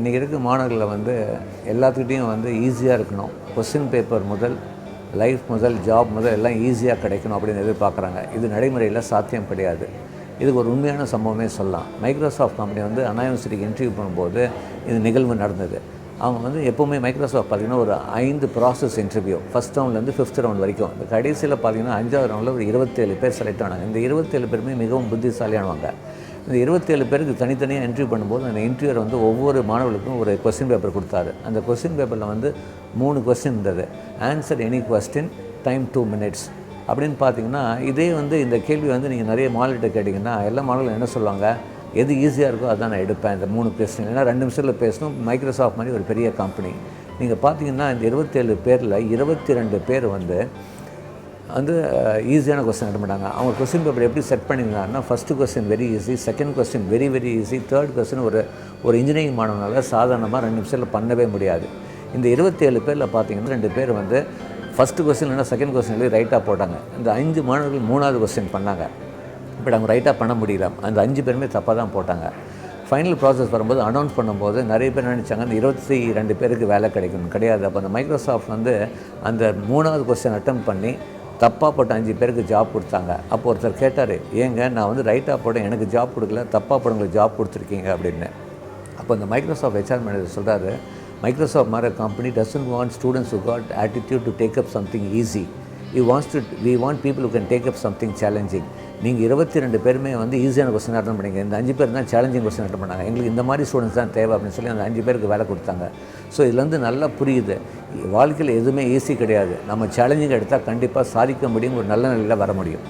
இன்றைக்கி இருக்க மாணவர்களை வந்து எல்லாத்துக்கிட்டையும் வந்து ஈஸியாக இருக்கணும். கொஸ்டின் பேப்பர் முதல் லைஃப் முதல் ஜாப் முதல் எல்லாம் ஈஸியாக கிடைக்கணும் அப்படின்னு எதிர்பார்க்குறாங்க. இது நடைமுறையில் சாத்தியம் கிடையாது. இதுக்கு ஒரு உண்மையான சம்பவமே சொல்லலாம். மைக்ரோசாஃப்ட் கம்பெனி வந்து அண்ணா யூனிவர்சிட்டிக்கு இன்டர்வியூ பண்ணும்போது இது நிகழ்வு நடந்தது. அவங்க வந்து எப்போவுமே மைக்ரோசாஃப்ட் பார்த்திங்கன்னா ஒரு 5 ப்ராசஸ் இன்டர்வியூ, ஃபஸ்ட் ரவுண்ட்லேருந்து 5th ரவுண்ட் வரைக்கும். இந்த கடைசியில் பார்த்திங்கன்னா 5வது ரவுண்டில் ஒரு 27 பேர் செலக்ட் ஆனாங்க. இந்த 27 பேருமே மிகவும் புத்திசாலியானவங்க. இந்த 27 பேருக்கு தனித்தனியாக இன்டர்வியூ பண்ணும்போது அந்த இன்டர்வியூர் வந்து ஒவ்வொரு மாணவர்களுக்கும் ஒரு கொஸ்டின் பேப்பர் கொடுத்தாரு. அந்த கொஸ்டின் பேப்பரில் வந்து 3 கொஸ்டின் இருந்தது. Answer any question, time 2 minutes அப்படின்னு பார்த்தீங்கன்னா, இதே வந்து இந்த கேள்வி வந்து நீங்கள் நிறைய மாணவர்கிட்ட கேட்டிங்கன்னா எல்லா மாணவர்களும் என்ன சொல்லுவாங்க, எது ஈஸியாக இருக்கோ அதான் நான் எடுப்பேன். இந்த 3 கொஸ்டின் ஏன்னா 2 நிமிஷத்தில் பேசணும். மைக்ரோசாஃப்ட் மாதிரி ஒரு பெரிய கம்பெனி. நீங்கள் பார்த்தீங்கன்னா இந்த 27 பேரில் 22 பேர் வந்து ஈஸியான கொஸ்டின் அட்டன் பண்ணாங்க. அவங்க கொஸ்டின் பேப்பர் எப்படி செட் பண்ணியிருந்தாங்கன்னா, first question very easy, second question very very easy, third question ஒரு இன்ஜினியரிங் மாணவனால சாதாரணமாக 2 நிமிஷத்தில் பண்ணவே முடியாது. இந்த 27 பேரில் பார்த்தீங்கன்னா 2 பேர் வந்து ஃபஸ்ட்டு கொஸ்டின் இல்லைனா செகண்ட் கொஸ்டின் எழுதி ரைட்டாக போட்டாங்க. இந்த 5 மாணவர்கள் 3வது கொஸ்டின் பண்ணாங்க. பட் அவங்க ரைட்டாக பண்ண முடியல. அந்த 5 பேருமே தப்பாக தான் போட்டாங்க. ஃபைனல் ப்ராசஸ் வரும்போது அனௌன்ஸ் பண்ணும்போது நிறைய பேர் நினச்சாங்க அந்த 22 பேருக்கு வேலை கிடைக்கணும். கிடையாது. அப்போ அந்த மைக்ரோசாஃப்ட் வந்து அந்த 3வது கொஸ்டின் அட்டம் பண்ணி தப்பாக போட்ட 5 பேருக்கு ஜாப் கொடுத்தாங்க. அப்போ ஒருத்தர் கேட்டார், ஏங்க நான் வந்து ரைட்டாக போட்டேன், எனக்கு ஜாப் கொடுக்கல, தப்பாக போட்டவங்களுக்கு ஜாப் கொடுத்துருக்கீங்க அப்படின்னு. அப்போ இந்த மைக்ரோசாஃப்ட் HR மேனேஜர் சொல்கிறாரு, மைக்ரோசாஃப்ட் மாதிரி company doesn't want students who got attitude to take up something easy. We want people who can take up something challenging. நீங்கள் 22 பேருமே வந்து ஈஸியான கொஸ்டின் அட்டன் பண்ணிங்க. இந்த 5 பேர் தான் சேலஞ்சிங் கொஸ்டின் அட்டன் பண்ணாங்க. எங்களுக்கு இந்த மாதிரி ஸ்டூடெண்ட்ஸ் தான் தேவை அப்படின்னு சொல்லி அந்த 5 பேருக்கு வேலை கொடுத்தாங்க. ஸோ இதுலேருந்து நல்லா புரியுது, வாழ்க்கையில் எதுவுமே ஈஸி கிடையாது. நம்ம சேலஞ்சிங் எடுத்தால் கண்டிப்பாக சாதிக்க முடியும், ஒரு நல்ல நிலையில் வர முடியும்.